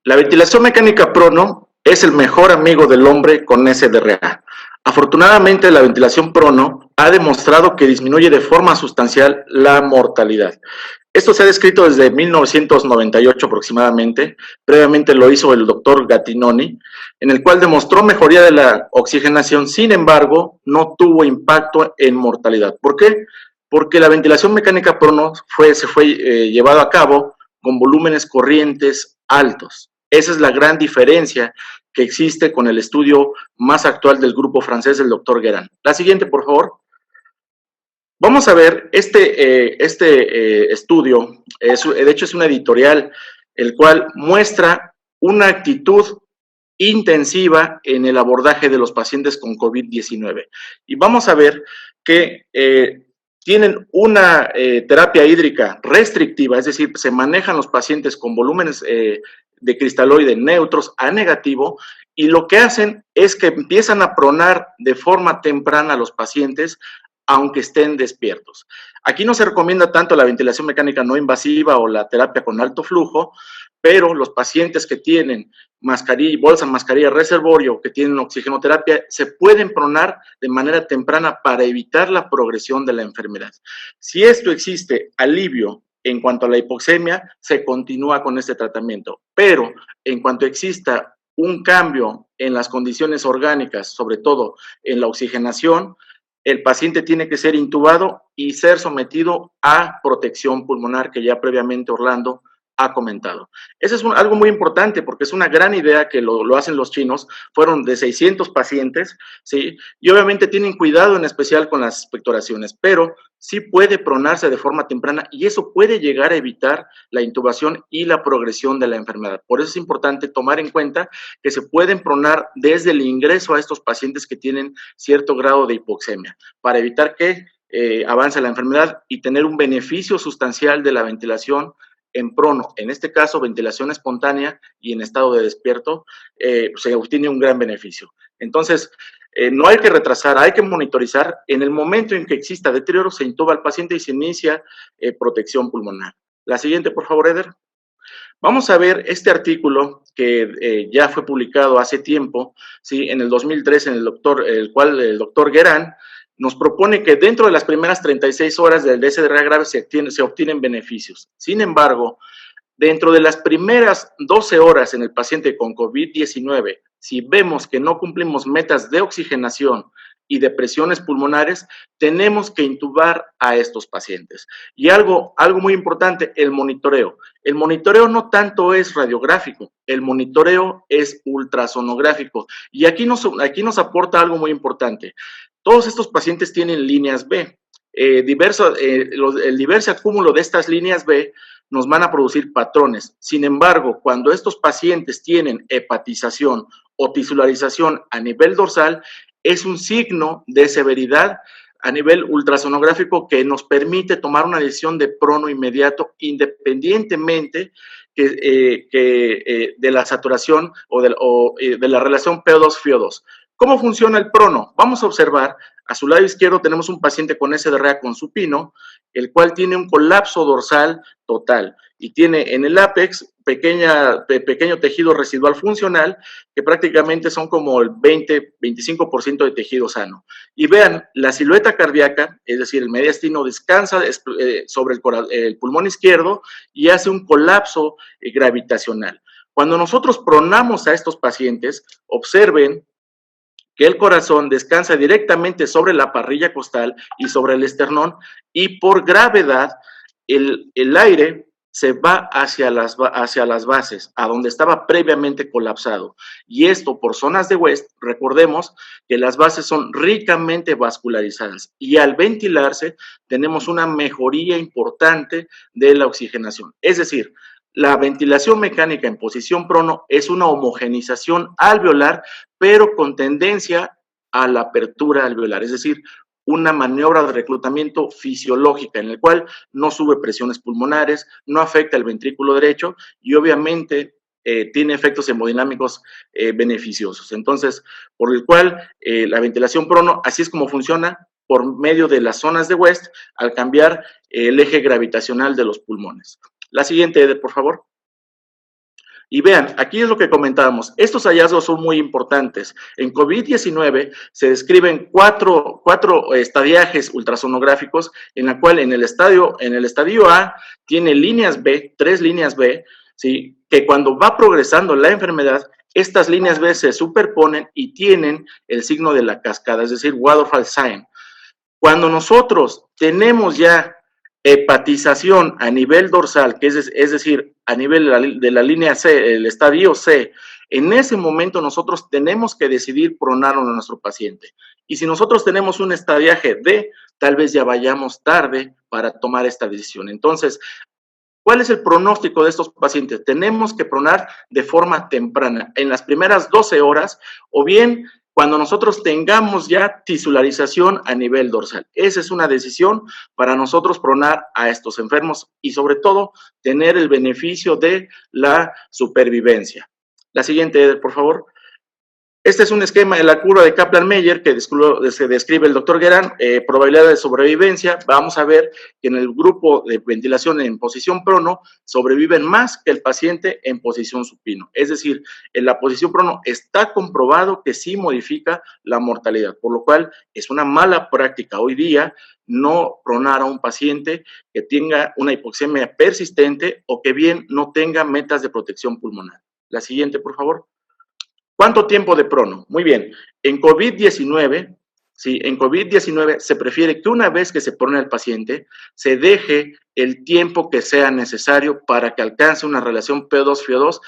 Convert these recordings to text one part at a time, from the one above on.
La ventilación mecánica Prono es el mejor amigo del hombre con SDRA. Afortunadamente, la ventilación Prono ha demostrado que disminuye de forma sustancial la mortalidad. Esto se ha descrito desde 1998 aproximadamente, previamente lo hizo el doctor Gattinoni, en el cual demostró mejoría de la oxigenación, sin embargo, no tuvo impacto en mortalidad. ¿Por qué? Porque la ventilación mecánica Prono se fue llevado a cabo con volúmenes corrientes altos. Esa es la gran diferencia que existe con el estudio más actual del grupo francés del doctor Guérin. La siguiente, por favor. Vamos a ver este estudio, de hecho es una editorial, el cual muestra una actitud intensiva en el abordaje de los pacientes con COVID-19. Y vamos a ver que tienen una terapia hídrica restrictiva, es decir, se manejan los pacientes con volúmenes de cristaloide neutros a negativo, y lo que hacen es que empiezan a pronar de forma temprana a los pacientes aunque estén despiertos. Aquí no se recomienda tanto la ventilación mecánica no invasiva o la terapia con alto flujo, pero los pacientes que tienen bolsa, mascarilla, reservorio, que tienen oxigenoterapia, se pueden pronar de manera temprana para evitar la progresión de la enfermedad. Si esto existe alivio en cuanto a la hipoxemia, se continúa con este tratamiento, pero en cuanto exista un cambio en las condiciones orgánicas, sobre todo en la oxigenación, el paciente tiene que ser intubado y ser sometido a protección pulmonar, que ya previamente Orlando ha comentado. Eso es algo muy importante porque es una gran idea que lo hacen los chinos. Fueron de 600 pacientes, ¿sí? Y obviamente tienen cuidado en especial con las expectoraciones, pero sí puede pronarse de forma temprana y eso puede llegar a evitar la intubación y la progresión de la enfermedad. Por eso es importante tomar en cuenta que se pueden pronar desde el ingreso a estos pacientes que tienen cierto grado de hipoxemia, para evitar que avance la enfermedad y tener un beneficio sustancial de la ventilación en prono, en este caso ventilación espontánea y en estado de despierto, se obtiene un gran beneficio. Entonces, no hay que retrasar, hay que monitorizar. En el momento en que exista deterioro, se intuba al paciente y se inicia protección pulmonar. La siguiente, por favor, Eder. Vamos a ver este artículo que ya fue publicado hace tiempo, ¿sí? En el 2003, el cual el doctor Guérin nos propone que dentro de las primeras 36 horas del SDRA grave se obtienen beneficios. Sin embargo, dentro de las primeras 12 horas en el paciente con COVID-19, si vemos que no cumplimos metas de oxigenación y de presiones pulmonares, tenemos que intubar a estos pacientes. Y algo muy importante, el monitoreo. El monitoreo no tanto es radiográfico, el monitoreo es ultrasonográfico. Y aquí nos aporta algo muy importante. Todos estos pacientes tienen líneas B. El diverso acúmulo de estas líneas B nos van a producir patrones. Sin embargo, cuando estos pacientes tienen hepatización o tisularización a nivel dorsal, es un signo de severidad a nivel ultrasonográfico que nos permite tomar una decisión de prono inmediato, independientemente de la saturación o de la relación PO2-FiO2. ¿Cómo funciona el prono? Vamos a observar, a su lado izquierdo tenemos un paciente con SDRA con supino, el cual tiene un colapso dorsal total y tiene en el ápex pequeño tejido residual funcional, que prácticamente son como el 20-25% de tejido sano. Y vean, la silueta cardíaca, es decir, el mediastino descansa sobre el pulmón izquierdo y hace un colapso gravitacional. Cuando nosotros pronamos a estos pacientes, observen que el corazón descansa directamente sobre la parrilla costal y sobre el esternón, y por gravedad el aire se va hacia las bases, a donde estaba previamente colapsado. Y esto por zonas de West, recordemos que las bases son ricamente vascularizadas y al ventilarse tenemos una mejoría importante de la oxigenación. Es decir, la ventilación mecánica en posición prono es una homogenización alveolar, pero con tendencia a la apertura alveolar, es decir, una maniobra de reclutamiento fisiológica en el cual no sube presiones pulmonares, no afecta el ventrículo derecho y obviamente tiene efectos hemodinámicos beneficiosos. Entonces, por el cual la ventilación prono, así es como funciona por medio de las zonas de West al cambiar el eje gravitacional de los pulmones. La siguiente, por favor. Y vean, aquí es lo que comentábamos. Estos hallazgos son muy importantes. En COVID-19 se describen cuatro estadiajes ultrasonográficos en la cual en el estadio A tiene líneas B, 3 líneas B, ¿sí? Que cuando va progresando la enfermedad, estas líneas B se superponen y tienen el signo de la cascada, es decir, waterfall sign. Cuando nosotros tenemos ya hepatización a nivel dorsal, que es decir, a nivel de la línea C, el estadio C, en ese momento nosotros tenemos que decidir pronar a nuestro paciente. Y si nosotros tenemos un estadiaje D, tal vez ya vayamos tarde para tomar esta decisión. Entonces, ¿cuál es el pronóstico de estos pacientes? Tenemos que pronar de forma temprana, en las primeras 12 horas, o bien cuando nosotros tengamos ya tisularización a nivel dorsal. Esa es una decisión para nosotros pronar a estos enfermos y sobre todo tener el beneficio de la supervivencia. La siguiente, por favor. Este es un esquema de la curva de Kaplan-Meier que se describe el doctor Guerán, probabilidad de sobrevivencia. Vamos a ver que en el grupo de ventilación en posición prono sobreviven más que el paciente en posición supino. Es decir, en la posición prono está comprobado que sí modifica la mortalidad, por lo cual es una mala práctica hoy día no pronar a un paciente que tenga una hipoxemia persistente o que bien no tenga metas de protección pulmonar. La siguiente, por favor. ¿Cuánto tiempo de prono? Muy bien. En COVID-19, sí, en COVID-19 se prefiere que una vez que se prone al paciente, se deje el tiempo que sea necesario para que alcance una relación PO2-FiO2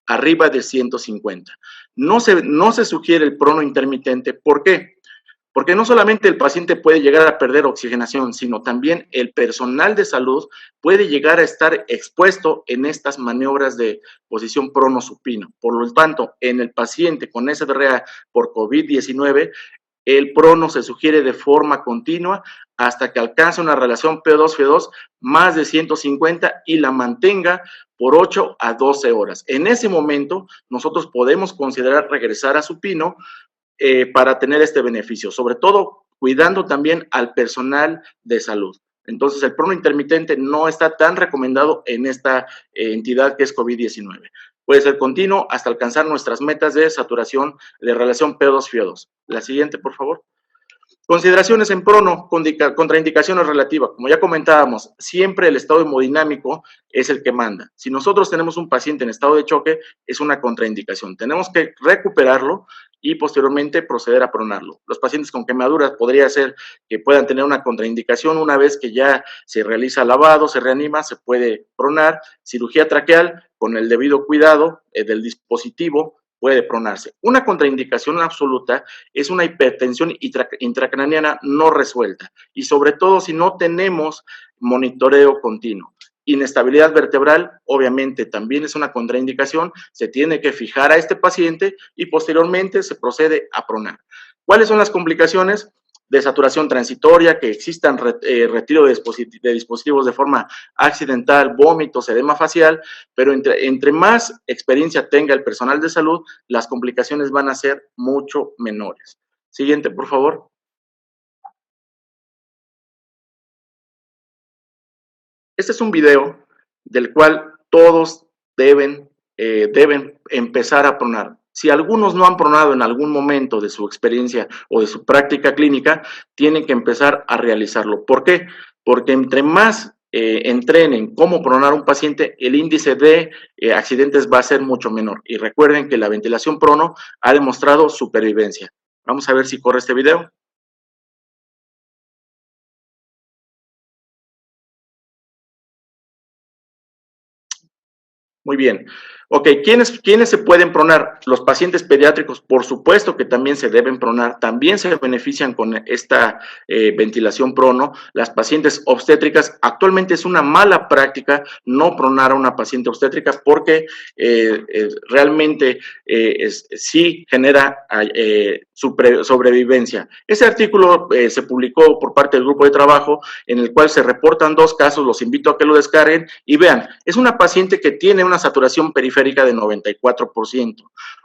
arriba de 150. No se sugiere el prono intermitente. ¿Por qué? Porque no solamente el paciente puede llegar a perder oxigenación, sino también el personal de salud puede llegar a estar expuesto en estas maniobras de posición prono-supino. Por lo tanto, en el paciente con SDRA por COVID-19, el prono se sugiere de forma continua hasta que alcance una relación PO2-FiO2 más de 150 y la mantenga por 8 a 12 horas. En ese momento, nosotros podemos considerar regresar a supino para tener este beneficio, sobre todo cuidando también al personal de salud. Entonces, el prono intermitente no está tan recomendado en esta entidad que es COVID-19. Puede ser continuo hasta alcanzar nuestras metas de saturación de relación PO2-FiO2. La siguiente, por favor. Consideraciones en prono, contraindicaciones relativas. Como ya comentábamos, siempre el estado hemodinámico es el que manda. Si nosotros tenemos un paciente en estado de choque, es una contraindicación. Tenemos que recuperarlo y posteriormente proceder a pronarlo. Los pacientes con quemaduras podría ser que puedan tener una contraindicación una vez que ya se realiza lavado, se reanima, se puede pronar. Cirugía traqueal con el debido cuidado del dispositivo puede pronarse. Una contraindicación absoluta es una hipertensión intracraniana no resuelta y sobre todo si no tenemos monitoreo continuo. Inestabilidad vertebral, obviamente, también es una contraindicación, se tiene que fijar a este paciente y posteriormente se procede a pronar. ¿Cuáles son las complicaciones? De saturación transitoria, que existan retiro de dispositivos de forma accidental, vómitos, edema facial, pero entre más experiencia tenga el personal de salud, las complicaciones van a ser mucho menores. Siguiente, por favor. Este es un video del cual todos deben empezar a pronar. Si algunos no han pronado en algún momento de su experiencia o de su práctica clínica, tienen que empezar a realizarlo. ¿Por qué? Porque entre más entrenen cómo pronar a un paciente, el índice de accidentes va a ser mucho menor. Y recuerden que la ventilación prono ha demostrado supervivencia. Vamos a ver si corre este video. Muy bien. Ok, ¿quiénes se pueden pronar? Los pacientes pediátricos, por supuesto que también se deben pronar, también se benefician con esta ventilación prono. Las pacientes obstétricas, actualmente es una mala práctica no pronar a una paciente obstétrica porque realmente sí genera sobrevivencia. Ese artículo se publicó por parte del grupo de trabajo en el cual se reportan 2 casos, los invito a que lo descarguen y vean, es una paciente que tiene una saturación periférica de 94%.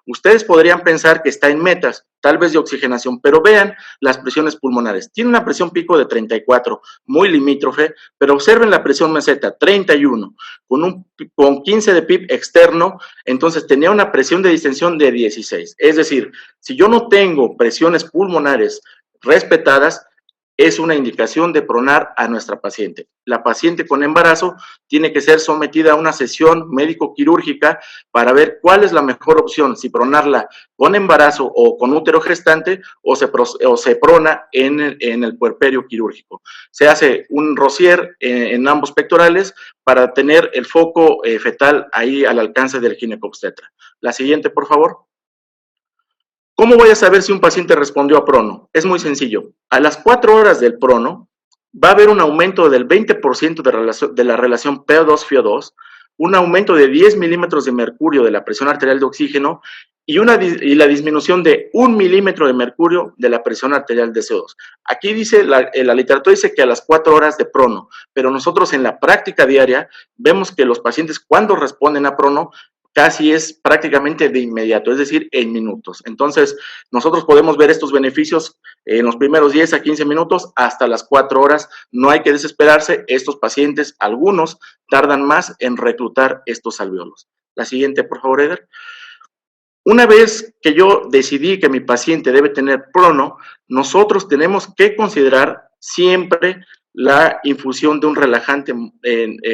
Ustedes podrían pensar que está en metas, tal vez de oxigenación, pero vean las presiones pulmonares. Tiene una presión pico de 34, muy limítrofe, pero observen la presión meseta, 31, con 15 de PIB externo, entonces tenía una presión de distensión de 16. Es decir, si yo no tengo presiones pulmonares respetadas, es una indicación de pronar a nuestra paciente. La paciente con embarazo tiene que ser sometida a una sesión médico-quirúrgica para ver cuál es la mejor opción, si pronarla con embarazo o con útero gestante o se prona en el puerperio quirúrgico. Se hace un Rosier en ambos pectorales para tener el foco fetal ahí al alcance del ginecobstetra. La siguiente, por favor. ¿Cómo voy a saber si un paciente respondió a prono? Es muy sencillo. A las 4 horas del prono va a haber un aumento del 20% de la relación PO2-FiO2, un aumento de 10 milímetros de mercurio de la presión arterial de oxígeno y la disminución de 1 milímetro de mercurio de la presión arterial de CO2. Aquí dice, la literatura dice que a las 4 horas de prono, pero nosotros en la práctica diaria vemos que los pacientes cuando responden a prono casi es prácticamente de inmediato, es decir, en minutos. Entonces, nosotros podemos ver estos beneficios en los primeros 10 a 15 minutos hasta las 4 horas. No hay que desesperarse, estos pacientes, algunos, tardan más en reclutar estos alvéolos. La siguiente, por favor, Eder. Una vez que yo decidí que mi paciente debe tener prono, nosotros tenemos que considerar siempre la infusión de un relajante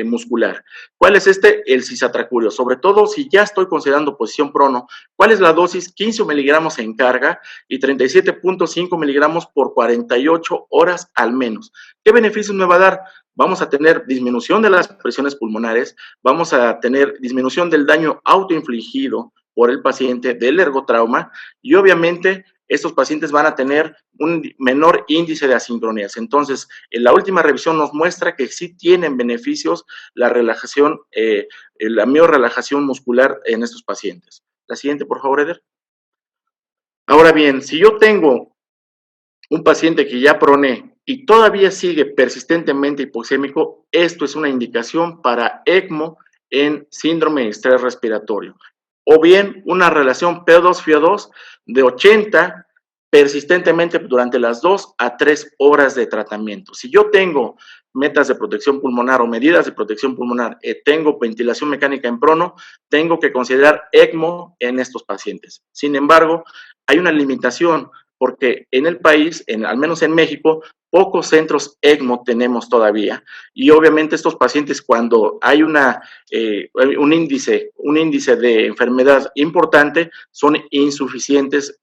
muscular. ¿Cuál es este? El cisatracurio. Sobre todo si ya estoy considerando posición prono, ¿cuál es la dosis? 15 miligramos en carga y 37.5 miligramos por 48 horas al menos. ¿Qué beneficios me va a dar? Vamos a tener disminución de las presiones pulmonares, vamos a tener disminución del daño autoinfligido por el paciente del ergotrauma y obviamente estos pacientes van a tener un menor índice de asincronías. Entonces, en la última revisión nos muestra que sí tienen beneficios la relajación, la miorrelajación muscular en estos pacientes. La siguiente, por favor, Eder. Ahora bien, si yo tengo un paciente que ya proné y todavía sigue persistentemente hipoxémico, esto es una indicación para ECMO en síndrome de estrés respiratorio. O bien una relación PO2-FiO2 de 80 persistentemente durante las 2 a 3 horas de tratamiento. Si yo tengo metas de protección pulmonar o medidas de protección pulmonar, tengo ventilación mecánica en prono, tengo que considerar ECMO en estos pacientes. Sin embargo, hay una limitación porque en el país, al menos en México, pocos centros ECMO tenemos todavía y obviamente estos pacientes cuando hay un índice de enfermedad importante son insuficientes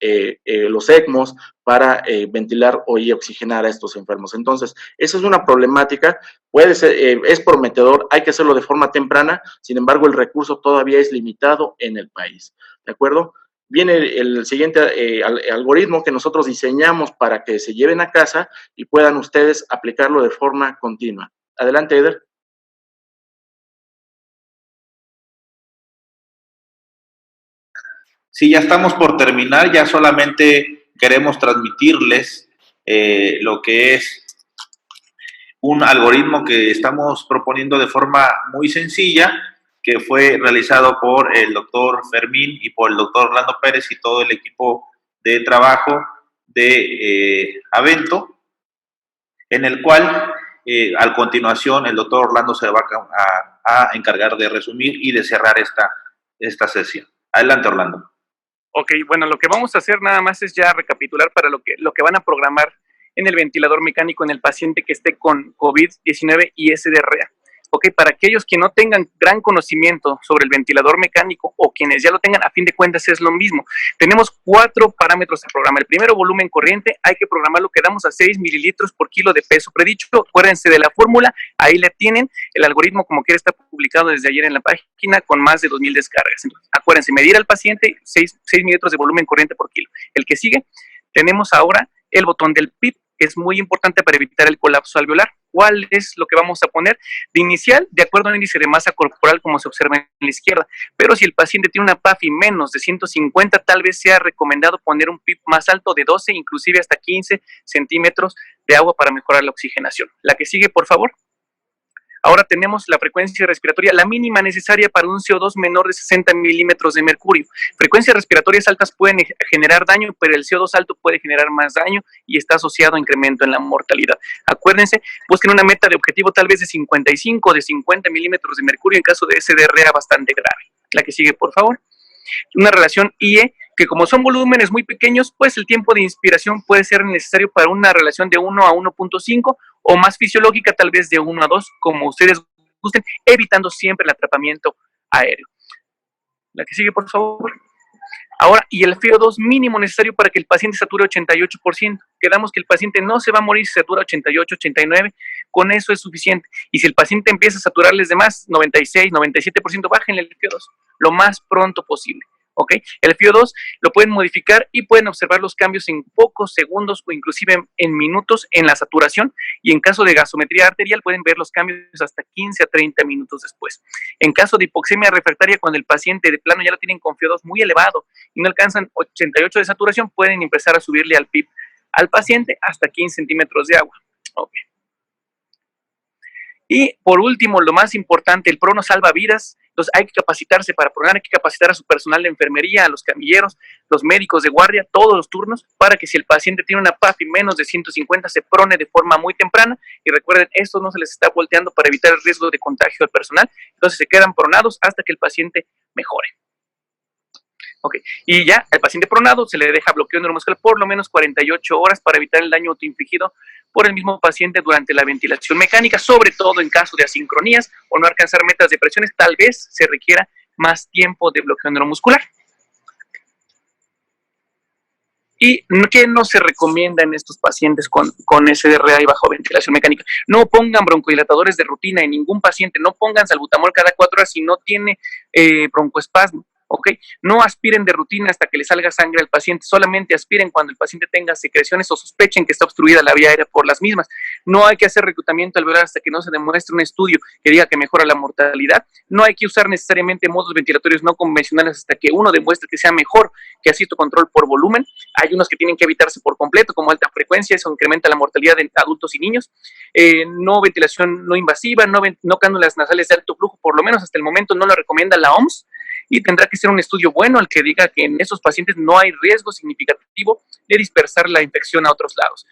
los ECMOs para ventilar y oxigenar a estos enfermos. Entonces, esa es una problemática, puede ser, es prometedor, hay que hacerlo de forma temprana, sin embargo, el recurso todavía es limitado en el país, ¿de acuerdo? Viene el siguiente algoritmo que nosotros diseñamos para que se lleven a casa y puedan ustedes aplicarlo de forma continua. Adelante, Eder. Sí, ya estamos por terminar, ya solamente queremos transmitirles lo que es un algoritmo que estamos proponiendo de forma muy sencilla, que fue realizado por el doctor Fermín y por el doctor Orlando Pérez y todo el equipo de trabajo de Avento, en el cual a continuación el doctor Orlando se va a encargar de resumir y de cerrar esta sesión. Adelante, Orlando. Ok, bueno, lo que vamos a hacer nada más es ya recapitular para lo que van a programar en el ventilador mecánico en el paciente que esté con COVID-19 y SDRA. Ok, para aquellos que no tengan gran conocimiento sobre el ventilador mecánico o quienes ya lo tengan, a fin de cuentas es lo mismo. Tenemos 4 parámetros a programar. El primero, volumen corriente, hay que programarlo, quedamos a 6 mililitros por kilo de peso predicho. Acuérdense de la fórmula, ahí la tienen. El algoritmo, como quiera, está publicado desde ayer en la página con más de 2,000 descargas. Entonces, acuérdense, medir al paciente 6 mililitros de volumen corriente por kilo. El que sigue, tenemos ahora el botón del PIP. Es muy importante para evitar el colapso alveolar. ¿Cuál es lo que vamos a poner? De inicial, de acuerdo al índice de masa corporal, como se observa en la izquierda. Pero si el paciente tiene una PAFI menos de 150, tal vez sea recomendado poner un PIP más alto de 12, inclusive hasta 15 centímetros de agua para mejorar la oxigenación. La que sigue, por favor. Ahora tenemos la frecuencia respiratoria, la mínima necesaria para un CO2 menor de 60 milímetros de mercurio. Frecuencias respiratorias altas pueden generar daño, pero el CO2 alto puede generar más daño y está asociado a incremento en la mortalidad. Acuérdense, busquen una meta de objetivo tal vez de 55 o de 50 milímetros de mercurio en caso de SDRA bastante grave. La que sigue, por favor. Una relación IE, que como son volúmenes muy pequeños, pues el tiempo de inspiración puede ser necesario para una relación de 1 a 1.5 o más fisiológica, tal vez de 1 a 2, como ustedes gusten, evitando siempre el atrapamiento aéreo. La que sigue, por favor. Ahora, y el FiO2 mínimo necesario para que el paciente sature 88%. Quedamos que el paciente no se va a morir si satura 88, 89, con eso es suficiente. Y si el paciente empieza a saturarles de más, 96, 97%, bájenle el FiO2 lo más pronto posible. ¿Ok? El FiO2 lo pueden modificar y pueden observar los cambios en pocos segundos o inclusive en minutos en la saturación, y en caso de gasometría arterial pueden ver los cambios hasta 15 a 30 minutos después. En caso de hipoxemia refractaria, cuando el paciente de plano ya lo tienen con FiO2 muy elevado y no alcanzan 88 de saturación, pueden empezar a subirle al PIB al paciente hasta 15 centímetros de agua. Okay. Y por último, lo más importante, el prono salva vidas. Entonces hay que capacitarse para pronar, hay que capacitar a su personal de enfermería, a los camilleros, los médicos de guardia, todos los turnos, para que si el paciente tiene una PAFI menos de 150, se prone de forma muy temprana. Y recuerden, esto no se les está volteando para evitar el riesgo de contagio al personal. Entonces se quedan pronados hasta que el paciente mejore. Okay. Y ya al paciente pronado se le deja bloqueo neuromuscular por lo menos 48 horas para evitar el daño autoinfligido por el mismo paciente durante la ventilación mecánica, sobre todo en caso de asincronías o no alcanzar metas de presiones, tal vez se requiera más tiempo de bloqueo neuromuscular. ¿Y qué no se recomienda en estos pacientes con SDRA y bajo ventilación mecánica? No pongan broncodilatadores de rutina en ningún paciente, no pongan salbutamol cada 4 horas si no tiene broncoespasmo. ¿Ok? No aspiren de rutina hasta que le salga sangre al paciente, solamente aspiren cuando el paciente tenga secreciones o sospechen que está obstruida la vía aérea por las mismas. No hay que hacer reclutamiento alveolar hasta que no se demuestre un estudio que diga que mejora la mortalidad. No hay que usar necesariamente modos ventilatorios no convencionales hasta que uno demuestre que sea mejor que asisto control por volumen. Hay unos que tienen que evitarse por completo, como alta frecuencia, eso incrementa la mortalidad en adultos y niños. No ventilación no invasiva, no cánulas nasales de alto flujo, por lo menos hasta el momento no lo recomienda la OMS. Y tendrá que ser un estudio bueno el que diga que en esos pacientes no hay riesgo significativo de dispersar la infección a otros lados.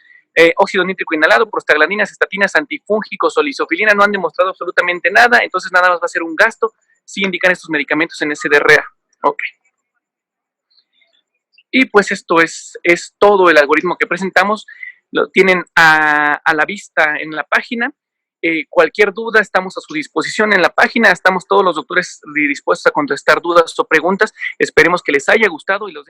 Óxido nítrico inhalado, prostaglandinas, estatinas, antifúngicos o lisofilina no han demostrado absolutamente nada, entonces nada más va a ser un gasto si indican estos medicamentos en SDRA. Ok. Y pues esto es todo el algoritmo que presentamos. Lo tienen a la vista en la página. Cualquier duda, estamos a su disposición en la página. Estamos todos los doctores dispuestos a contestar dudas o preguntas. Esperemos que les haya gustado y los dejo.